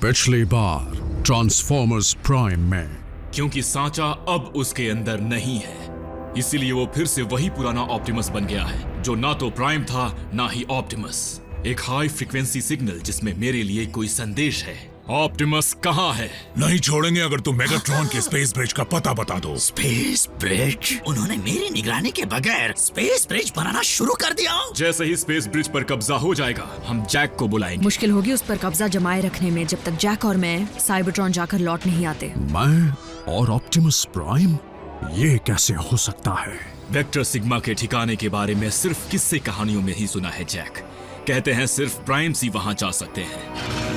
पिछली बार transformers prime में। क्योंकि सांचा अब उसके अंदर नहीं है, इसीलिए वो फिर से वही पुराना ऑप्टिमस बन गया है, जो ना तो प्राइम था ना ही ऑप्टिमस। एक हाई फ्रीक्वेंसी सिग्नल जिसमें मेरे लिए कोई संदेश है। ऑप्टिमस कहाँ है? नहीं छोड़ेंगे अगर तुम मेगाट्रॉन के स्पेस ब्रिज का पता बता दो। Space bridge? उन्होंने मेरी निगरानी के बगैर स्पेस ब्रिज बनाना शुरू कर दिया। जैसे ही स्पेस ब्रिज पर कब्जा हो जाएगा, हम जैक को बुलाएंगे। मुश्किल होगी उस पर कब्जा जमाए रखने में जब तक जैक और मैं साइबरट्रॉन जाकर लौट नहीं आते। मैं और ऑप्टिमस प्राइम? ये कैसे हो सकता है? वेक्टर सिग्मा के ठिकाने के बारे में सिर्फ किस्से कहानियों में ही सुना है जैक। कहते हैं सिर्फ प्राइम्स ही वहां जा सकते हैं।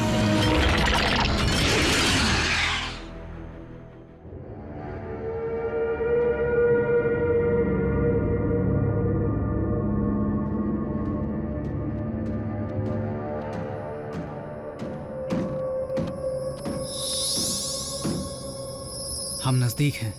हम नजदीक हैं।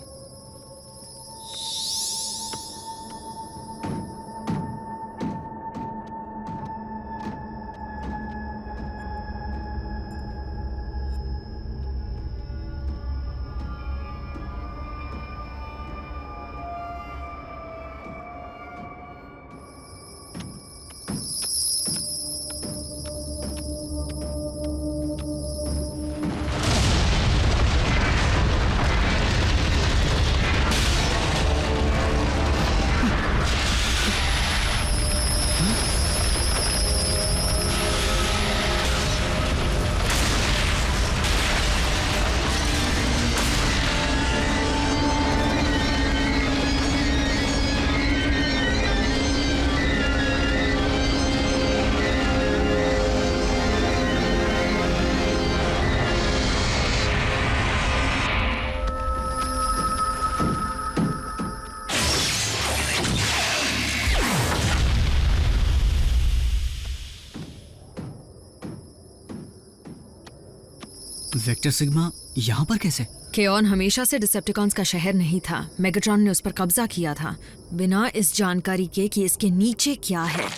वेक्टर सिग्मा यहाँ पर कैसे? केऑन हमेशा से डिसेप्टिकॉन्स का शहर नहीं था। मेगाट्रॉन ने उस पर कब्जा किया था, बिना इस जानकारी के कि इसके नीचे क्या है।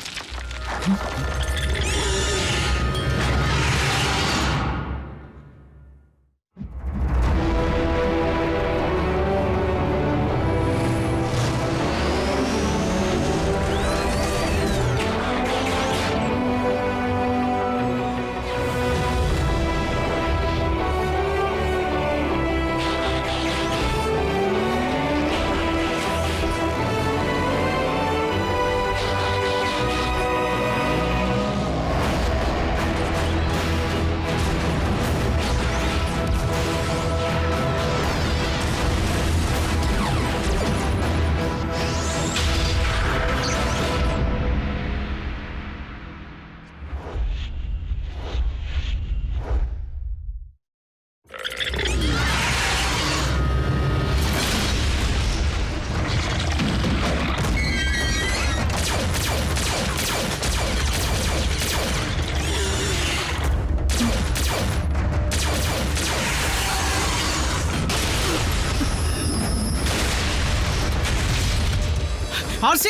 आरसी!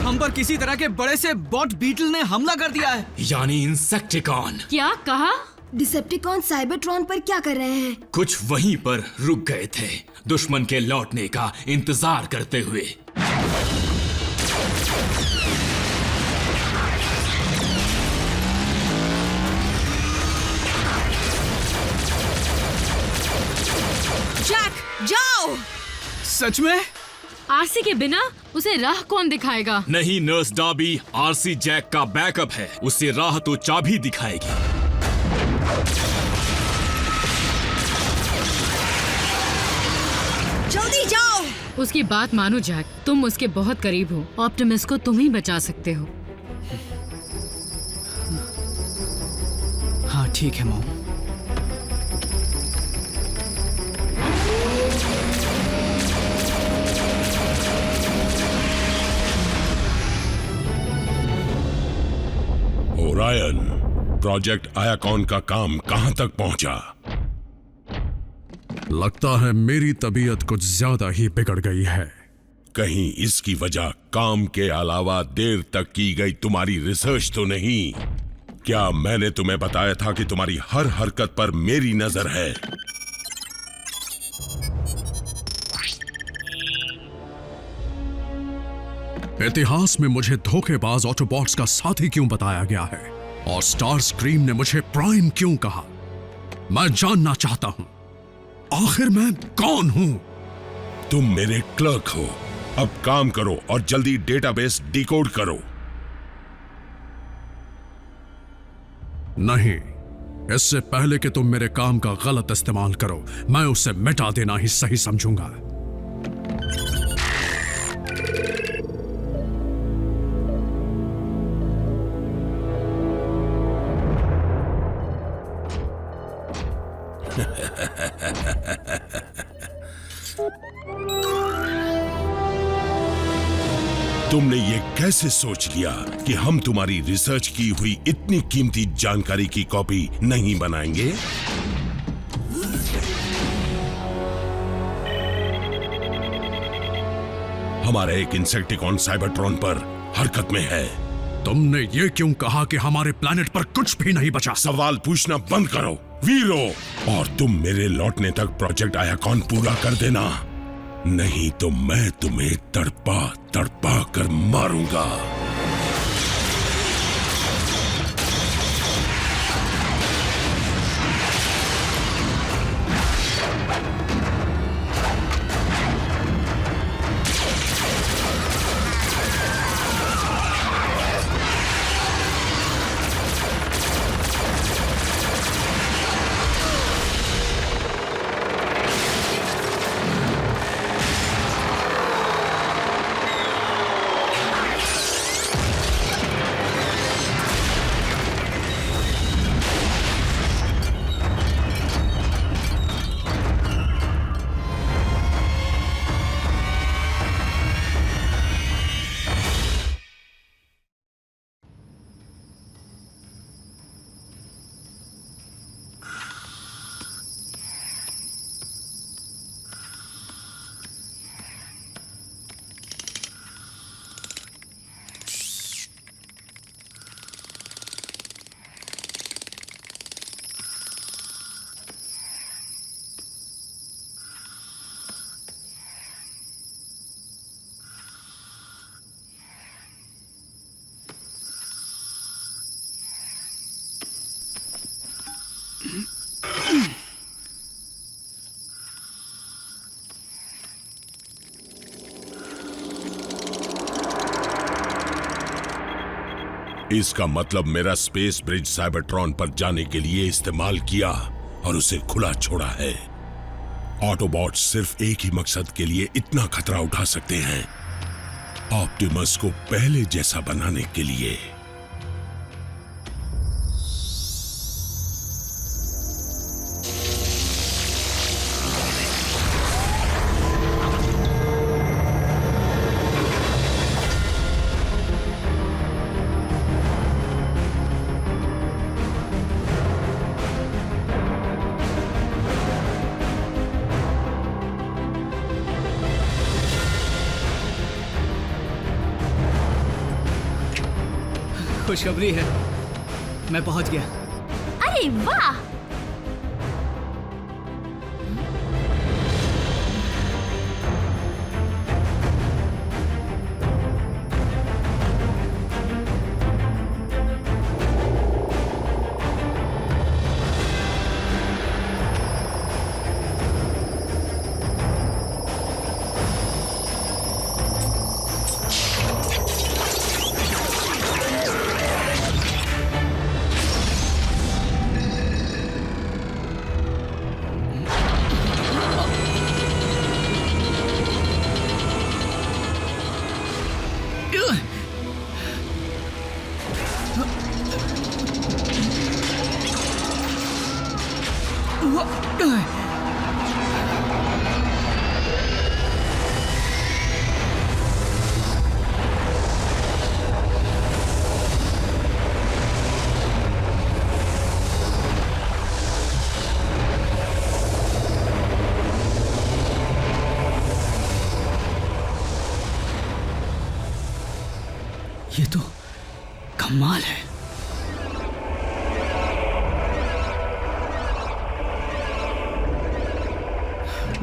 हम पर किसी तरह के बड़े से बॉट बीटल ने हमला कर दिया है। यानी इंसेक्टिकॉन। क्या कहा? डिसेप्टिकॉन साइबरट्रॉन पर क्या कर रहे हैं? कुछ वहीं पर रुक गए थे, दुश्मन के लौटने का इंतजार करते हुए। जैक, जाओ! सच में? आरसी के बिना उसे राह कौन दिखाएगा? नहीं नर्स डार्बी, आरसी जैक का बैकअप है। उसे राह तो चाबी दिखाएगी। जल्दी जाओ! उसकी बात मानो जैक, तुम उसके बहुत करीब हो। ऑप्टिमस को तुम ही बचा सकते हो। हाँ ठीक है मॉम। ओरायन, प्रोजेक्ट आयाकॉन का काम कहां तक पहुंचा? लगता है मेरी तबीयत कुछ ज्यादा ही बिगड़ गई है। कहीं इसकी वजह काम के अलावा देर तक की गई तुम्हारी रिसर्च तो नहीं? क्या मैंने तुम्हें बताया था कि तुम्हारी हर हरकत पर मेरी नजर है? इतिहास में मुझे धोखेबाज ऑटोबॉट्स का साथी क्यों बताया गया है और स्टार स्क्रीम ने मुझे प्राइम क्यों कहा? मैं जानना चाहता हूं आखिर मैं कौन हूं? तुम मेरे क्लर्क हो। अब काम करो और जल्दी डेटाबेस डिकोड करो। नहीं, इससे पहले कि तुम मेरे काम का गलत इस्तेमाल करो, मैं उसे मिटा देना ही सही समझूंगा। तुमने ये कैसे सोच लिया कि हम तुम्हारी रिसर्च की हुई इतनी कीमती जानकारी की कॉपी नहीं बनाएंगे? हमारा एक इंसेक्टिकॉन साइबरट्रॉन पर हरकत में है। तुमने ये क्यों कहा कि हमारे प्लेनेट पर कुछ भी नहीं बचा? सवाल पूछना बंद करो वीरो, और तुम मेरे लौटने तक प्रोजेक्ट आयाकॉन पूरा कर देना, नहीं तो मैं तुम्हें तड़पा तड़पा कर मारूंगा। इसका मतलब मेरा स्पेस ब्रिज साइबरट्रॉन पर जाने के लिए इस्तेमाल किया और उसे खुला छोड़ा है। ऑटोबॉट्स सिर्फ एक ही मकसद के लिए इतना खतरा उठा सकते हैं, ऑप्टिमस को पहले जैसा बनाने के लिए। खुशखबरी है, मैं पहुंच गया। अरे वाह! ये तो कमाल है।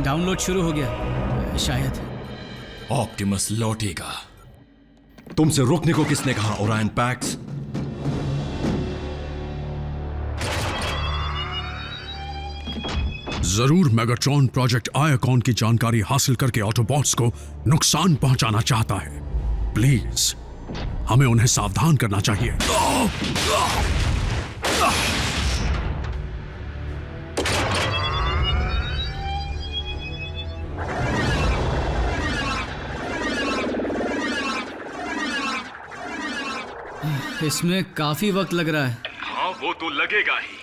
डाउनलोड शुरू हो गया शायद। ऑप्टिमस लौटेगा। तुमसे रुकने को किसने कहा ओरायन पैक्स? जरूर मेगाट्रॉन प्रोजेक्ट आयाकॉन की जानकारी हासिल करके ऑटोबॉट्स को नुकसान पहुंचाना चाहता है। प्लीज हमें उन्हें सावधान करना चाहिए। इसमें काफी वक्त लग रहा है। हाँ, वो तो लगेगा ही।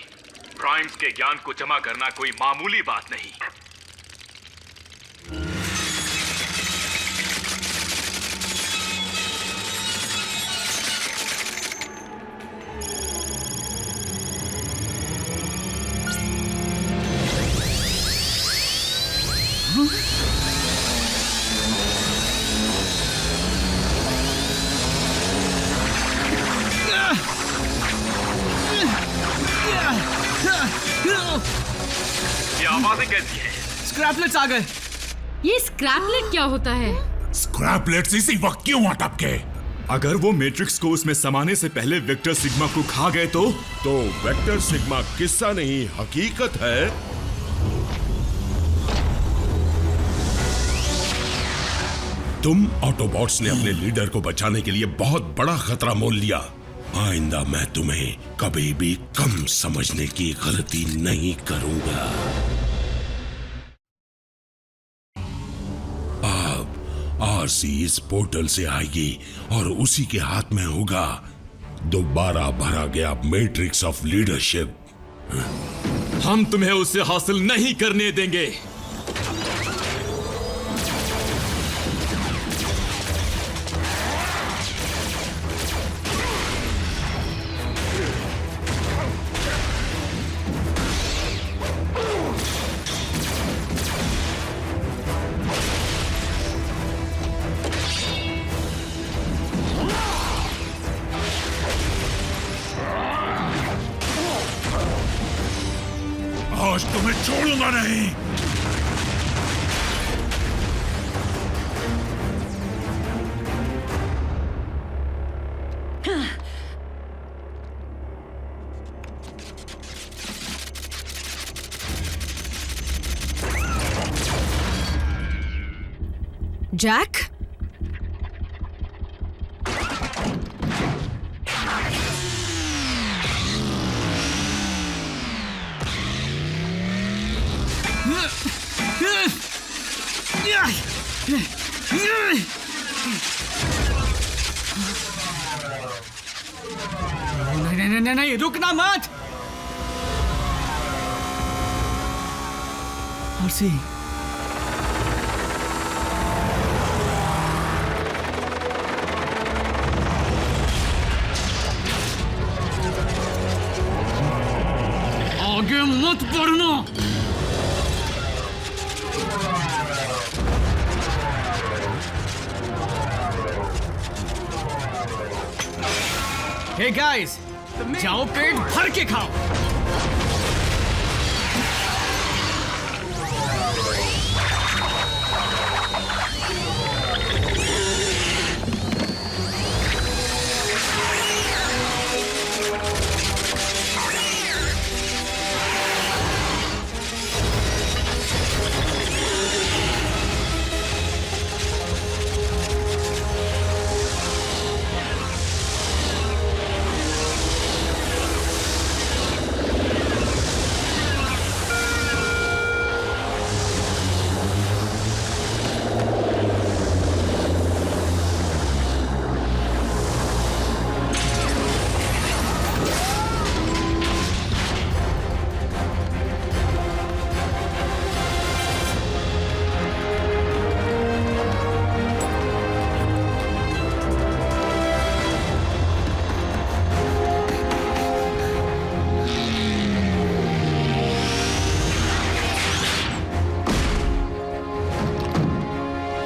प्राइम्स के ज्ञान को जमा करना कोई मामूली बात नहीं। ये आवाजें कैसी हैं? स्क्रैपलेट्स आ गए। ये स्क्रैपलेट क्या होता है? स्क्रैपलेट्स इसी वक्त क्यों अटक गए? अगर वो मैट्रिक्स को उसमें समाने से पहले वेक्टर सिग्मा को खा गए तो वेक्टर सिग्मा किस्सा नहीं हकीकत है। तुम ऑटोबॉट्स ने अपने लीडर को बचाने के लिए बहुत बड़ा खतरा मोल लिया। आइंदा मैं तुम्हें कभी भी कम समझने की गलती नहीं करूंगा। अब आरसी इस पोर्टल से आएगी और उसी के हाथ में होगा दोबारा भरा गया मैट्रिक्स ऑफ लीडरशिप। हम तुम्हें उसे हासिल नहीं करने देंगे। आज तुम्हें छोड़ूंगा नहीं। जैक, नहीं, रुकना मत। आरसी, आगे मत बढ़ना। हे गाइस, जाओ पेट भर के खाओ।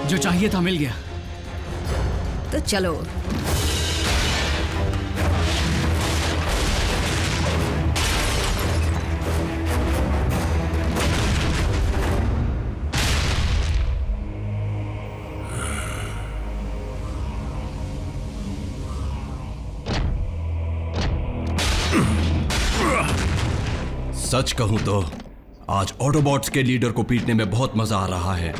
जो चाहिए था मिल गया। तो चलो। सच कहूं तो आज ऑटोबॉट्स के लीडर को पीटने में बहुत मजा आ रहा है।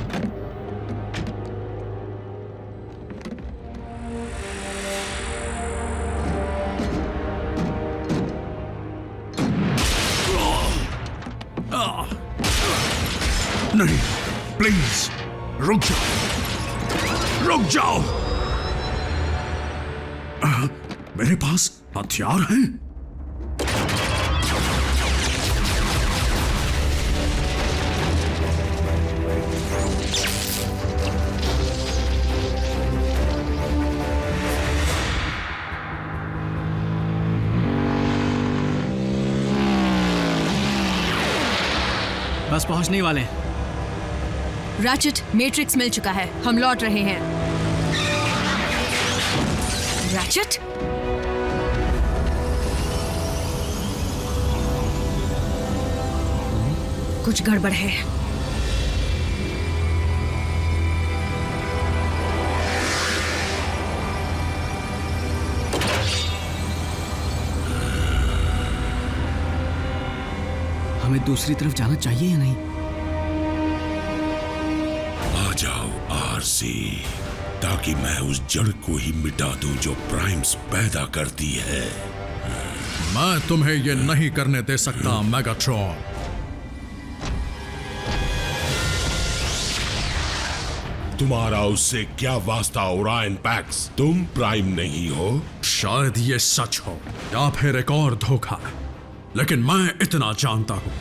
नहीं, प्लीज रुक जाओ, रुक जाओ। मेरे पास हथियार हैं। बस पहुंचने ही वाले हैं। रैचेट, मैट्रिक्स मिल चुका है, हम लौट रहे हैं। रैचेट, कुछ गड़बड़ है। हमें दूसरी तरफ जाना चाहिए या नहीं? आ जाओ आरसी, ताकि मैं उस जड़ को ही मिटा दूं जो प्राइम्स पैदा करती है। मैं तुम्हें ये नहीं करने दे सकता मेगाट्रॉन। तुम्हारा उससे क्या वास्ता ओरायन पैक्स? तुम प्राइम नहीं हो। शायद ये सच हो या फिर एक और धोखा, लेकिन मैं इतना जानता हूं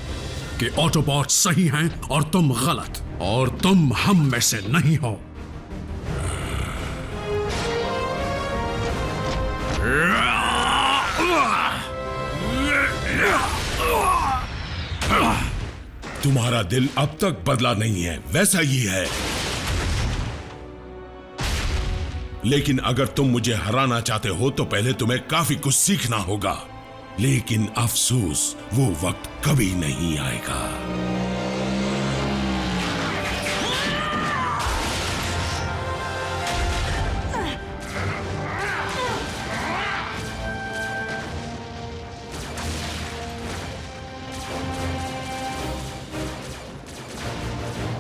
कि ऑटोबॉट सही हैं और तुम गलत, और तुम हम में से नहीं हो। तुम्हारा दिल अब तक बदला नहीं है, वैसा ही है। लेकिन अगर तुम मुझे हराना चाहते हो तो पहले तुम्हें काफी कुछ सीखना होगा। लेकिन अफसोस, वो वक्त कभी नहीं आएगा।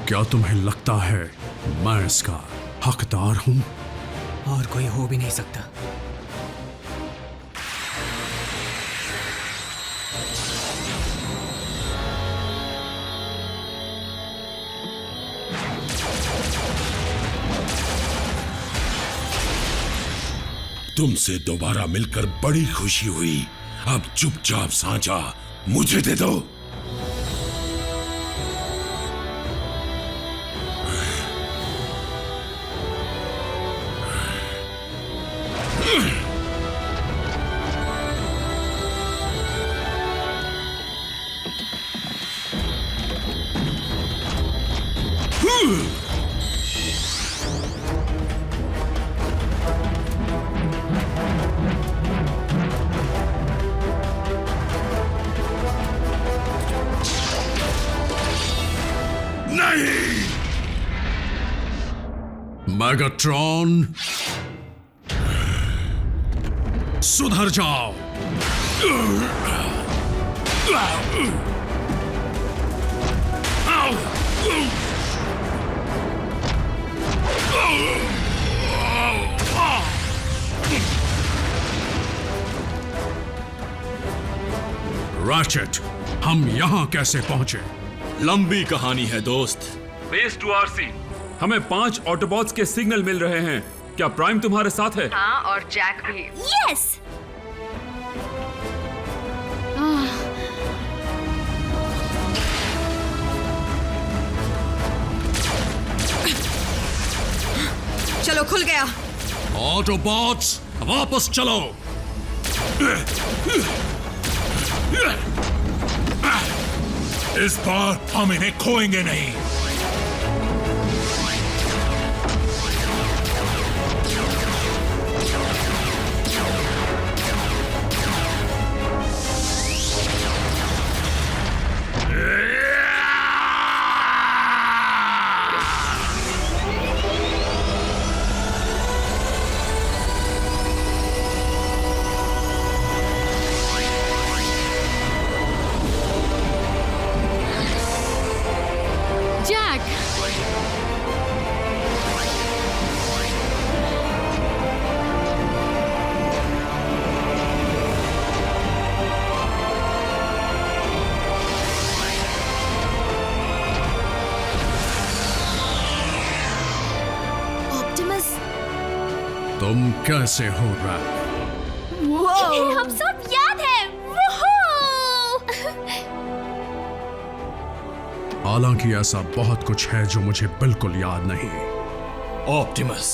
क्या तुम्हें लगता है मैं इसका हकदार हूं? और कोई हो भी नहीं सकता। तुमसे दोबारा मिलकर बड़ी खुशी हुई। अब चुपचाप सांचा मुझे दे दो। मेगाट्रॉन, सुधर जाओ। रैचेट, हम यहां कैसे पहुंचे? लंबी कहानी है दोस्त। बेस 2RC, हमें 5 ऑटोबॉट्स के सिग्नल मिल रहे हैं। क्या प्राइम तुम्हारे साथ है? हाँ, और जैक भी। यस। चलो, खुल गया। ऑटोबॉट्स, वापस चलो। इस बार हम इन्हें खोएंगे नहीं। तुम कैसे हो रैप? हम सब याद है। हालांकि ऐसा बहुत कुछ है जो मुझे बिल्कुल याद नहीं। ऑप्टिमस,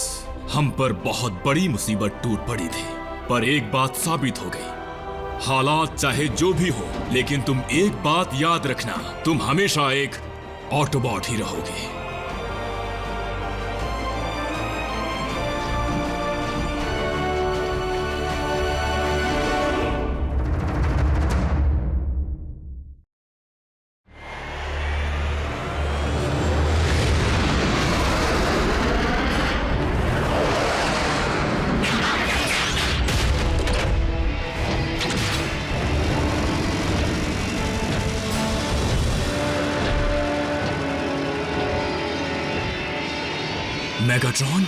हम पर बहुत बड़ी मुसीबत टूट पड़ी थी, पर एक बात साबित हो गई। हालात चाहे जो भी हो, लेकिन तुम एक बात याद रखना, तुम हमेशा एक ऑटोबॉट ही रहोगे। मेगाट्रॉन,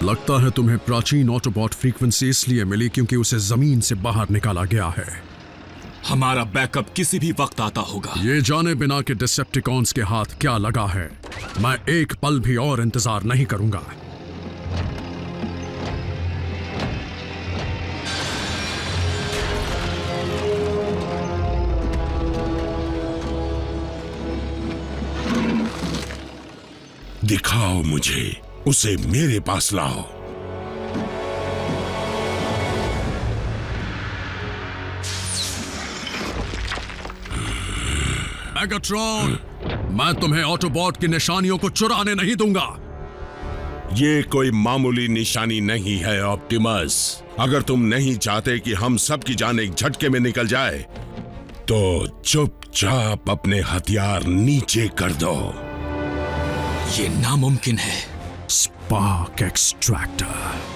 लगता है तुम्हें प्राचीन ऑटोबॉट फ्रीक्वेंसी इसलिए मिली क्योंकि उसे जमीन से बाहर निकाला गया है। हमारा बैकअप किसी भी वक्त आता होगा। ये जाने बिना कि डिसेप्टिकॉन्स के हाथ क्या लगा है, मैं एक पल भी और इंतजार नहीं करूंगा। दिखाओ मुझे, उसे मेरे पास लाओ। मेगाट्रॉन, मैं तुम्हें ऑटोबॉट की निशानियों को चुराने नहीं दूंगा। ये कोई मामूली निशानी नहीं है ऑप्टिमस। अगर तुम नहीं चाहते कि हम सब की जान एक झटके में निकल जाए, तो चुपचाप अपने हथियार नीचे कर दो। ये नामुमकिन है। Spark extractor.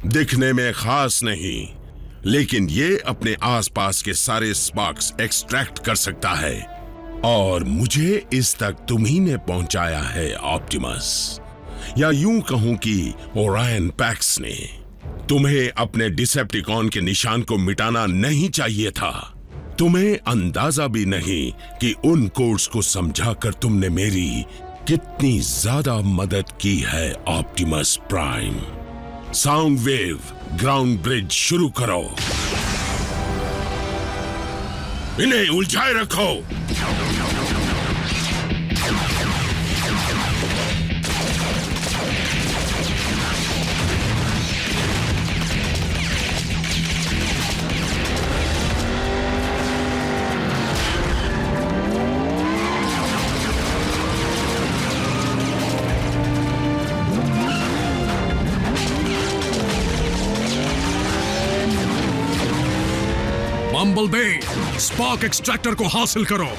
दिखने में खास नहीं, लेकिन ये अपने आसपास के सारे स्पार्क्स एक्सट्रैक्ट कर सकता है, और मुझे इस तक तुम्ही ने पहुंचाया है ऑप्टिमस। या यूं कहूं कि ओरायन पैक्स ने। तुम्हें अपने डिसेप्टिकॉन के निशान को मिटाना नहीं चाहिए था। तुम्हें अंदाजा भी नहीं कि उन कोड्स को समझाकर तुमने मेरी कितनी ज्यादा मदद की है Optimus prime. Sound wave ground bridge शुरू करो। इन्हें उलझाए रखो। बम्बलबी, स्पार्क एक्सट्रैक्टर को हासिल करो।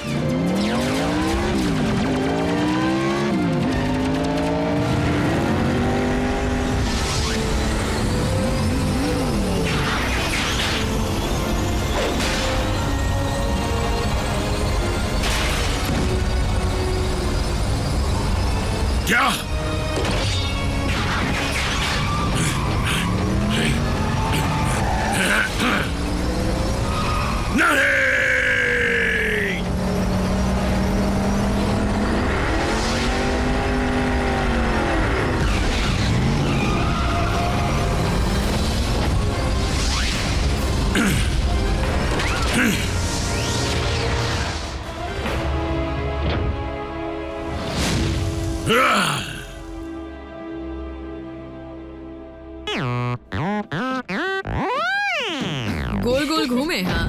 क्या? नहीं! गोल गोल घूमे। हाँ,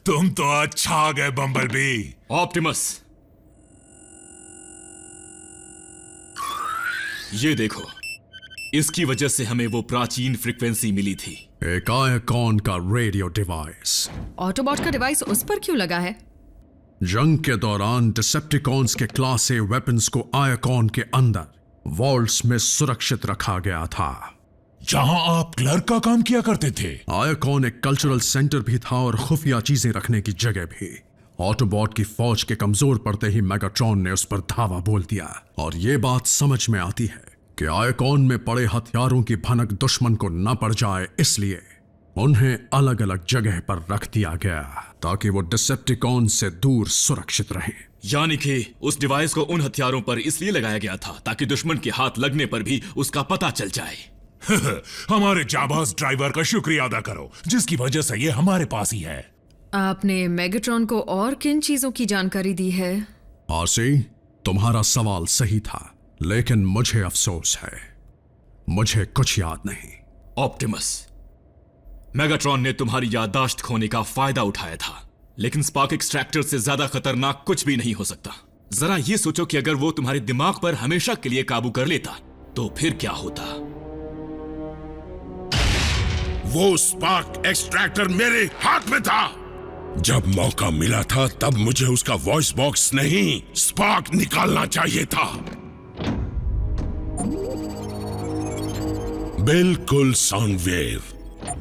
तुम तो अच्छा आ गए बम्बलबी। ऑप्टिमस, ये देखो, इसकी वजह से हमें वो प्राचीन फ्रीक्वेंसी मिली थी। एक आयकॉन का रेडियो डिवाइस। ऑटोबॉट का डिवाइस उस पर क्यों लगा है? जंग के दौरान डिसेप्टिकॉन्स के क्लास ए वेपन्स को आयकॉन के अंदर वॉल्ट्स में सुरक्षित रखा गया था, जहां आप क्लर्क का काम किया करते थे। आयकॉन एक कल्चरल सेंटर भी था और खुफिया चीजें रखने की जगह भी। ऑटोबॉट की फौज के कमजोर पड़ते ही मेगाट्रॉन ने उस पर धावा बोल दिया, और ये बात समझ में आती है कि आयकॉन में पड़े हथियारों की भनक दुश्मन को न पड़ जाए, इसलिए उन्हें अलग अलग जगह पर रख दिया गया ताकि वो डिसेप्टिकॉन से दूर सुरक्षित रहें। यानी कि उस डिवाइस को उन हथियारों पर इसलिए लगाया गया था ताकि दुश्मन के हाथ लगने पर भी उसका पता चल जाए। हमारे जाबाज ड्राइवर का शुक्रिया अदा करो, जिसकी वजह से ये हमारे पास ही है। आपने मेगाट्रॉन को और किन चीजों की जानकारी दी है? आरसी, तुम्हारा सवाल सही था, लेकिन मुझे अफसोस है, मुझे कुछ याद नहीं। ऑप्टिमस, मेगाट्रॉन ने तुम्हारी याददाश्त खोने का फायदा उठाया था, लेकिन स्पार्क एक्सट्रैक्टर से ज्यादा खतरनाक कुछ भी नहीं हो सकता। जरा ये सोचो कि अगर वो तुम्हारे दिमाग पर हमेशा के लिए काबू कर लेता तो फिर क्या होता। वो स्पार्क एक्सट्रैक्टर मेरे हाथ में था। जब मौका मिला था तब मुझे उसका वॉइस बॉक्स नहीं, स्पार्क निकालना चाहिए था। बिल्कुल साउंडवेव।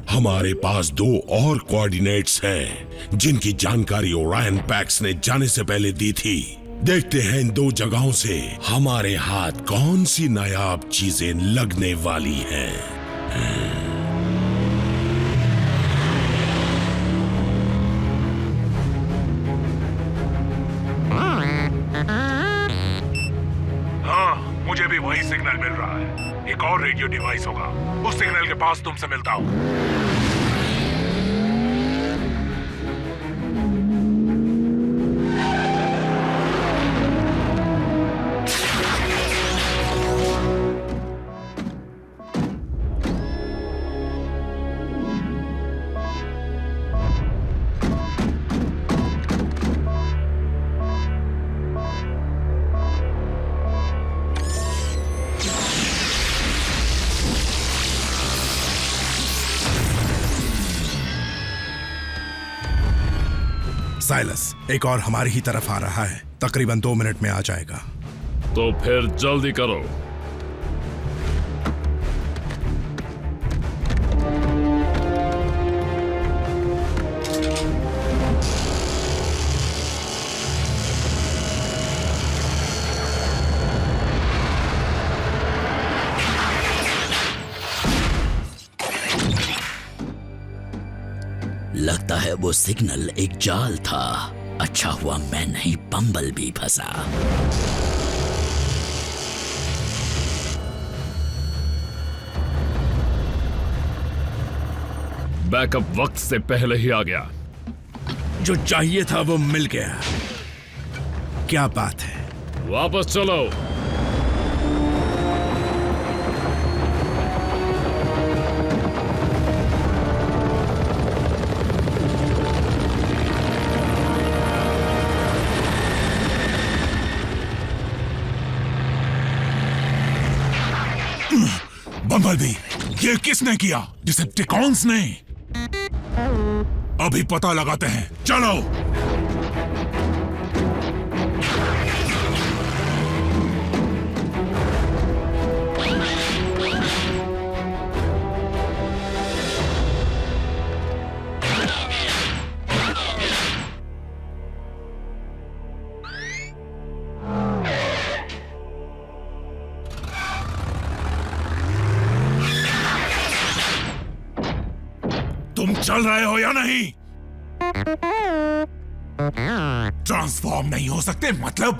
हमारे पास 2 और कोऑर्डिनेट्स हैं जिनकी जानकारी ओरायन पैक्स ने जाने से पहले दी थी। देखते हैं इन 2 जगहों से हमारे हाथ कौन सी नायाब चीजें लगने वाली हैं। मुझे भी वही सिग्नल मिल रहा है। एक और रेडियो डिवाइस होगा, उस सिग्नल के पास तुमसे मिलता हूं। साइलस, एक और हमारी ही तरफ आ रहा है, तकरीबन 2 मिनट में आ जाएगा। तो फिर जल्दी करो। लगता है वो सिग्नल एक जाल था। अच्छा हुआ मैं नहीं बम्बलबी फंसा। बैकअप वक्त से पहले ही आ गया। जो चाहिए था वो मिल गया। क्या बात है। वापस चलो। बम्बलबी, ये किसने किया? डिसेप्टिकॉन्स ने। अभी पता लगाते हैं, चलो। तुम चल रहे हो या नहीं? ट्रांसफॉर्म नहीं हो सकते मतलब?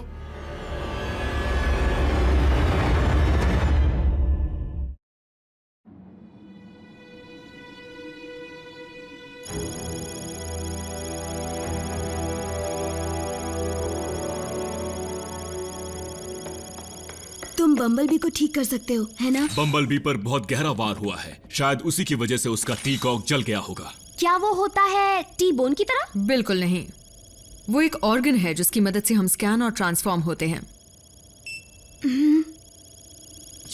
तुम बम्बलबी को ठीक कर सकते हो, है ना? बम्बलबी पर बहुत गहरा वार हुआ है, शायद उसी की वजह से उसका टी-कॉक जल गया होगा। क्या वो होता है टी बोन की तरह? बिल्कुल नहीं, वो एक ऑर्गन है जिसकी मदद से हम स्कैन और ट्रांसफॉर्म होते हैं।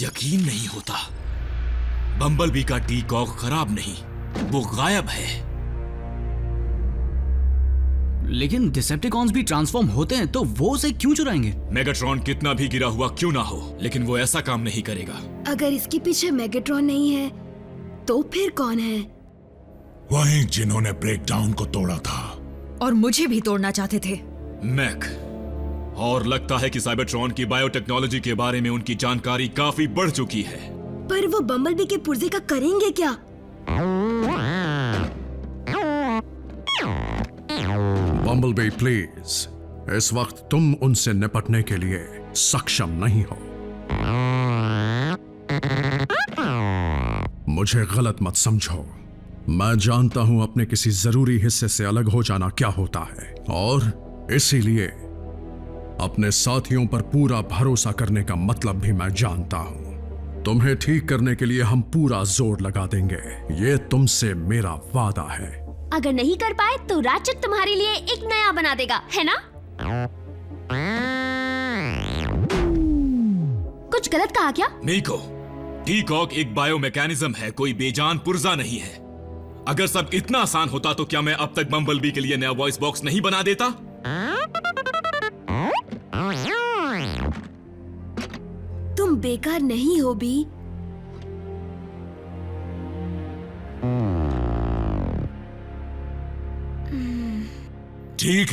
यकीन नहीं होता, बम्बलबी का टी कॉक खराब नहीं, वो गायब है। लेकिन डिसेप्टिकॉन्स भी ट्रांसफॉर्म होते हैं, तो वो उसे क्यों चुराएंगे? मेगाट्रॉन कितना भी गिरा हुआ क्यों ना हो, लेकिन वो ऐसा काम नहीं करेगा। अगर इसके पीछे मेगाट्रॉन नहीं है तो फिर कौन है? वही जिन्होंने ब्रेकडाउन को तोड़ा था और मुझे भी तोड़ना चाहते थे। मैक, और लगता है कि साइबरट्रॉन की बायोटेक्नोलॉजी के बारे में उनकी जानकारी काफी बढ़ चुकी है। पर वो बम्बलबी के पुर्जे का करेंगे क्या? बम्बलबी प्लीज, इस वक्त तुम उनसे निपटने के लिए सक्षम नहीं हो। मुझे गलत मत समझो, मैं जानता हूं अपने किसी जरूरी हिस्से से अलग हो जाना क्या होता है, और इसीलिए अपने साथियों पर पूरा भरोसा करने का मतलब भी मैं जानता हूं। तुम्हें ठीक करने के लिए हम पूरा जोर लगा देंगे, ये तुमसे मेरा वादा है। अगर नहीं कर पाए तो राचेट तुम्हारे लिए एक नया बना देगा, है ना? कुछ गलत कहा क्या? नीको, टी कॉक एक बायो मैकेनिज्म है, कोई बेजान पुर्जा नहीं है। अगर सब इतना आसान होता तो क्या मैं अब तक बम्बलबी के लिए नया वॉइस बॉक्स नहीं बना देता? तुम बेकार नहीं हो बी।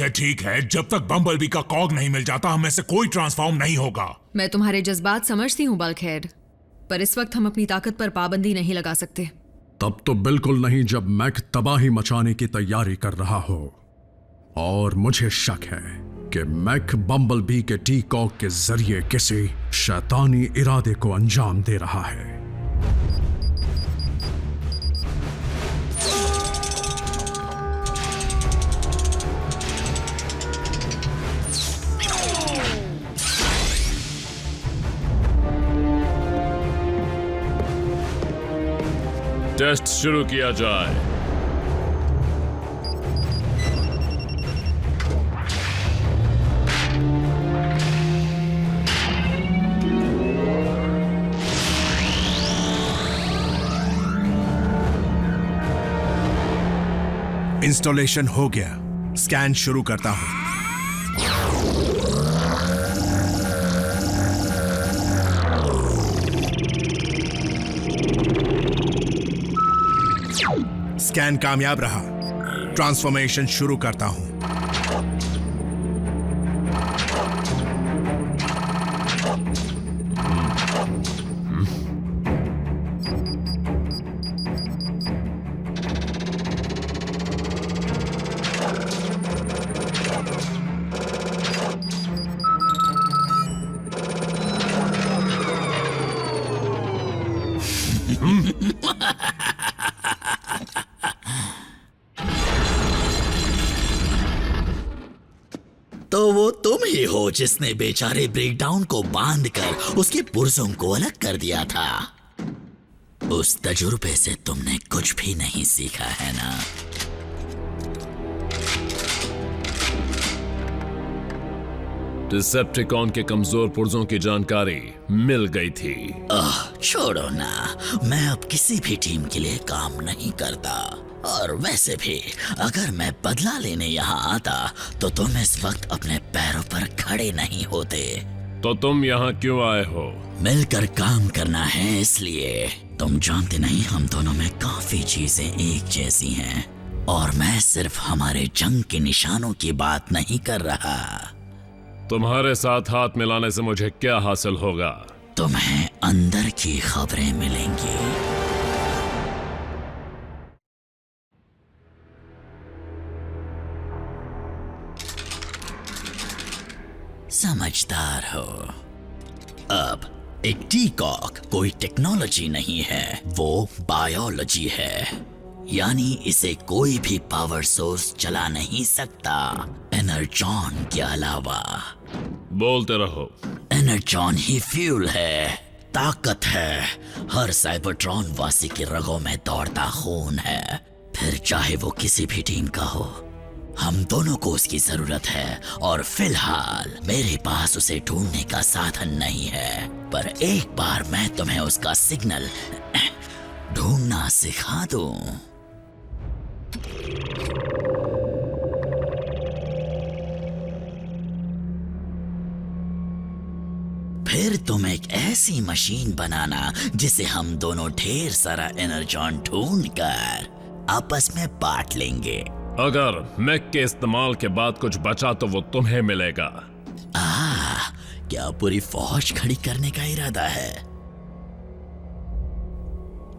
ठीक है, जब तक बम्बलबी का कॉग नहीं मिल जाता हम में से कोई ट्रांसफॉर्म नहीं होगा। मैं तुम्हारे जज्बात समझती हूँ बल्कहेड, पर इस वक्त हम अपनी ताकत पर पाबंदी नहीं लगा सकते। तब तो बिल्कुल नहीं जब मैक तबाही मचाने की तैयारी कर रहा हो। और मुझे शक है कि मैक बम्बलबी के टी कॉक के जरिए किसी शैतानी इरादे को अंजाम दे रहा है। टेस्ट शुरू किया जाए। इंस्टॉलेशन हो गया, स्कैन शुरू करता हूं। स्कैन कामयाब रहा, ट्रांसफॉर्मेशन शुरू करता हूं। तो वो तुम ही हो जिसने बेचारे ब्रेकडाउन को बांधकर उसके पुर्जों को अलग कर दिया था। उस तजुर्बे से तुमने कुछ भी नहीं सीखा है ना? डिसेप्टिकॉन के कमजोर पुर्जों की जानकारी मिल गई थी। छोड़ो ना, मैं अब किसी भी टीम के लिए काम नहीं करता। और वैसे भी अगर मैं बदला लेने यहाँ आता तो तुम इस वक्त अपने पैरों पर खड़े नहीं होते। तो तुम यहाँ क्यों आए हो? मिलकर काम करना है इसलिए। तुम जानते नहीं, हम दोनों में काफी चीजें एक जैसी हैं। और मैं सिर्फ हमारे जंग के निशानों की बात नहीं कर रहा। तुम्हारे साथ हाथ मिलाने से मुझे क्या हासिल होगा? तुम्हें अंदर की खबरें मिलेंगी। समझदार हो। अब एक टी-कॉक कोई टेक्नोलॉजी नहीं है, वो बायोलॉजी है। यानी इसे कोई भी पावर सोर्स चला नहीं सकता एनर्जॉन के अलावा। बोलते रहो। एनर्जॉन ही फ्यूल है, ताकत है, हर साइबरट्रॉन वासी की रगों में दौड़ता खून है। फिर चाहे वो किसी भी टीम का हो, हम दोनों को उसकी जरूरत है। और फिलहाल मेरे पास उसे ढूंढने का साधन नहीं है, पर एक बार मैं तुम्हें उसका सिग्नल ढूंढना सिखा दूं। फिर तुम एक ऐसी मशीन बनाना जिसे हम दोनों ढेर सारा एनर्जॉन ढूंढकर आपस में बांट लेंगे। अगर मैक के इस्तेमाल के बाद कुछ बचा तो वो तुम्हें मिलेगा। क्या पूरी फौज खड़ी करने का इरादा है?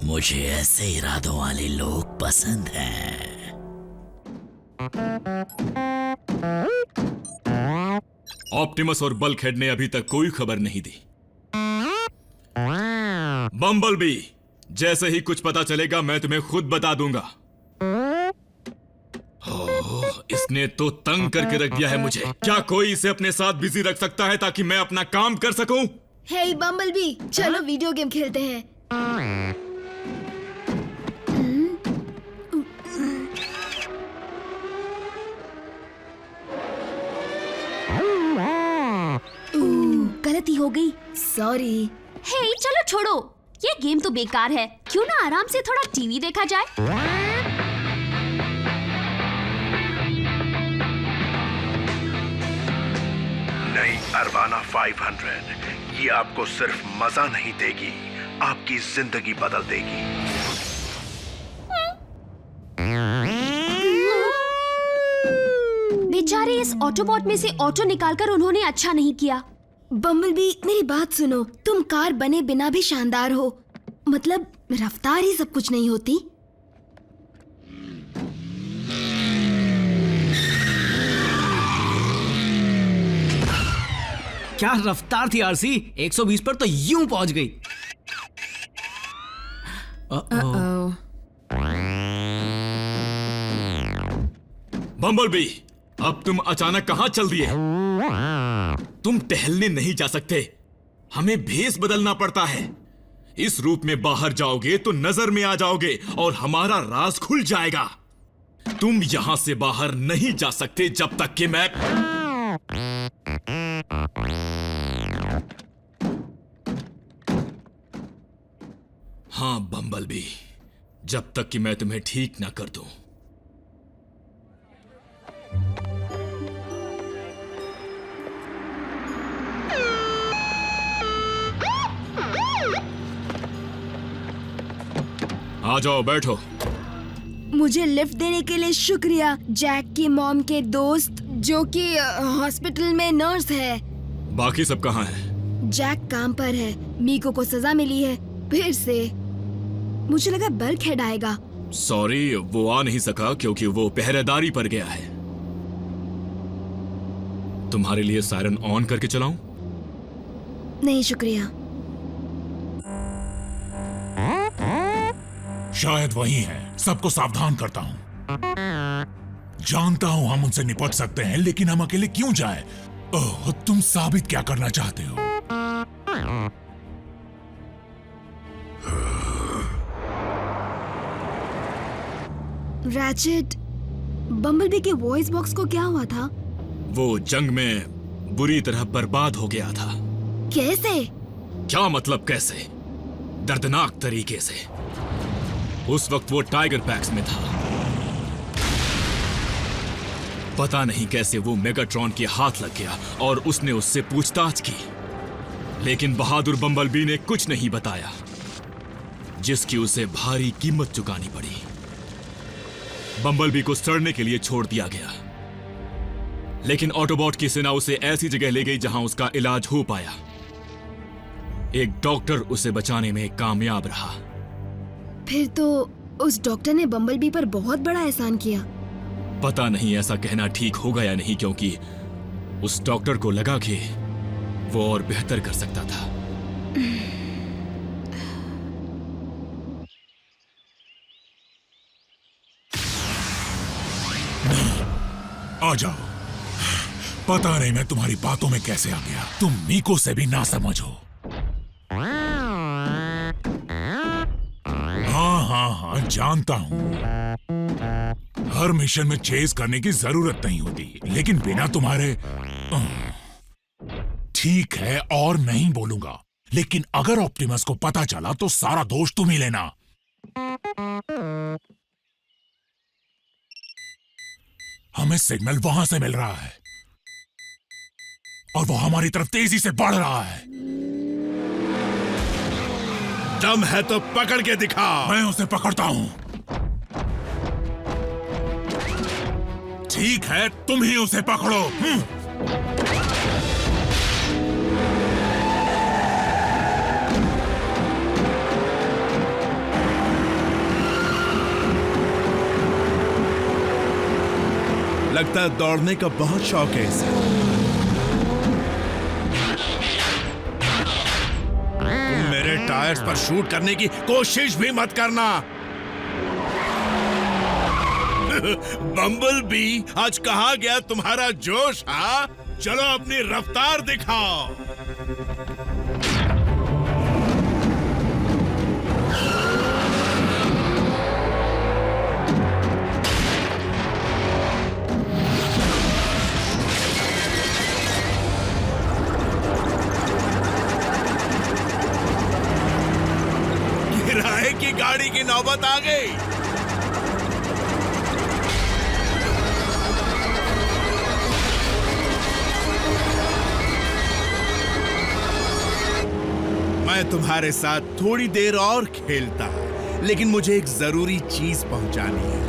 मुझे ऐसे इरादों वाले लोग पसंद हैं। ऑप्टिमस और बल्कहेड ने अभी तक कोई खबर नहीं दी। बम्बलबी, जैसे ही कुछ पता चलेगा मैं तुम्हें खुद बता दूंगा। इसने तो तंग करके रख दिया है मुझे। क्या कोई इसे अपने साथ बिजी रख सकता है ताकि मैं अपना काम कर सकूं? हे बम्बलबी, चलो वीडियो गेम खेलते हैं। गलती हो गई, सॉरी। हे चलो छोड़ो, ये गेम तो बेकार है। क्यों ना आराम से थोड़ा टीवी देखा जाए? नई अरबाना 500 ये आपको सिर्फ मजा नहीं देगी, आपकी जिंदगी बदल देगी। बेचारे इस ऑटोबॉट में से ऑटो निकालकर उन्होंने अच्छा नहीं किया। बम्बलबी, मेरी बात सुनो, तुम कार बने बिना भी शानदार हो। मतलब रफ्तार ही सब कुछ नहीं होती। क्या रफ्तार थी आरसी, 120 पर तो यूं पहुंच गई। बम्बलबी, अब तुम अचानक कहां चल दिए? तुम टहलने नहीं जा सकते, हमें भेस बदलना पड़ता है। इस रूप में बाहर जाओगे तो नजर में आ जाओगे और हमारा राज खुल जाएगा। तुम यहां से बाहर नहीं जा सकते जब तक कि मैं... हाँ बम्बलबी, जब तक कि मैं तुम्हें ठीक ना कर दूं। आ जाओ, बैठो। मुझे लिफ्ट देने के लिए शुक्रिया, जैक की मॉम के दोस्त जो कि हॉस्पिटल में नर्स है। बाकी सब कहाँ हैं? जैक काम पर है, मीको को सजा मिली है फिर से। मुझे लगा बल्कहेड आएगा। सॉरी, वो आ नहीं सका क्योंकि वो पहरेदारी पर गया है। तुम्हारे लिए सायरन ऑन करके चलाऊं? नहीं शुक्रिया। शायद वही है, सबको सावधान करता हूँ। जानता हूँ हम उनसे निपट सकते हैं, लेकिन हम अकेले क्यों जाएं? ओह, तुम साबित क्या करना चाहते हो? रैचेट, बम्बलबी के वॉइस बॉक्स को क्या हुआ था? वो जंग में बुरी तरह बर्बाद हो गया था। कैसे? क्या मतलब कैसे? दर्दनाक तरीके से। उस वक्त वो टाइगर पैक्स में था। पता नहीं कैसे वो मेगाट्रॉन के हाथ लग गया और उसने उससे पूछताछ की, लेकिन बहादुर बम्बलबी ने कुछ नहीं बताया, जिसकी उसे भारी कीमत चुकानी पड़ी। बम्बलबी को सड़ने के लिए छोड़ दिया गया, लेकिन ऑटोबॉट की सेना उसे ऐसी जगह ले गई जहां उसका इलाज हो पाया। एक डॉक्टर उसे बचाने में कामयाब रहा। फिर तो उस डॉक्टर ने बम्बलबी पर बहुत बड़ा एहसान किया। पता नहीं ऐसा कहना ठीक होगा या नहीं, क्योंकि उस डॉक्टर को लगा कि वो और बेहतर कर सकता था। आ जाओ। पता नहीं मैं तुम्हारी बातों में कैसे आ गया। तुम मीको से भी ना समझो। हाँ, जानता हूं। हर मिशन में चेस करने की जरूरत नहीं होती, लेकिन बिना तुम्हारे ठीक है और नहीं बोलूंगा, लेकिन अगर ऑप्टिमस को पता चला तो सारा दोष तुम ही लेना। हमें सिग्नल वहां से मिल रहा है और वो हमारी तरफ तेजी से बढ़ रहा है। दम है तो पकड़ के दिखा। मैं उसे पकड़ता हूं। ठीक है, तुम ही उसे पकड़ो। लगता है दौड़ने का बहुत शौक है इसे। तुम मेरे टायर्स पर शूट करने की कोशिश भी मत करना। बम्बल बी, आज कहां गया तुम्हारा जोश? हाँ, चलो अपनी रफ्तार दिखाओ। किराए की गाड़ी की नौबत आ गई। मैं तुम्हारे साथ थोड़ी देर और खेलता, लेकिन मुझे एक जरूरी चीज पहुंचानी है।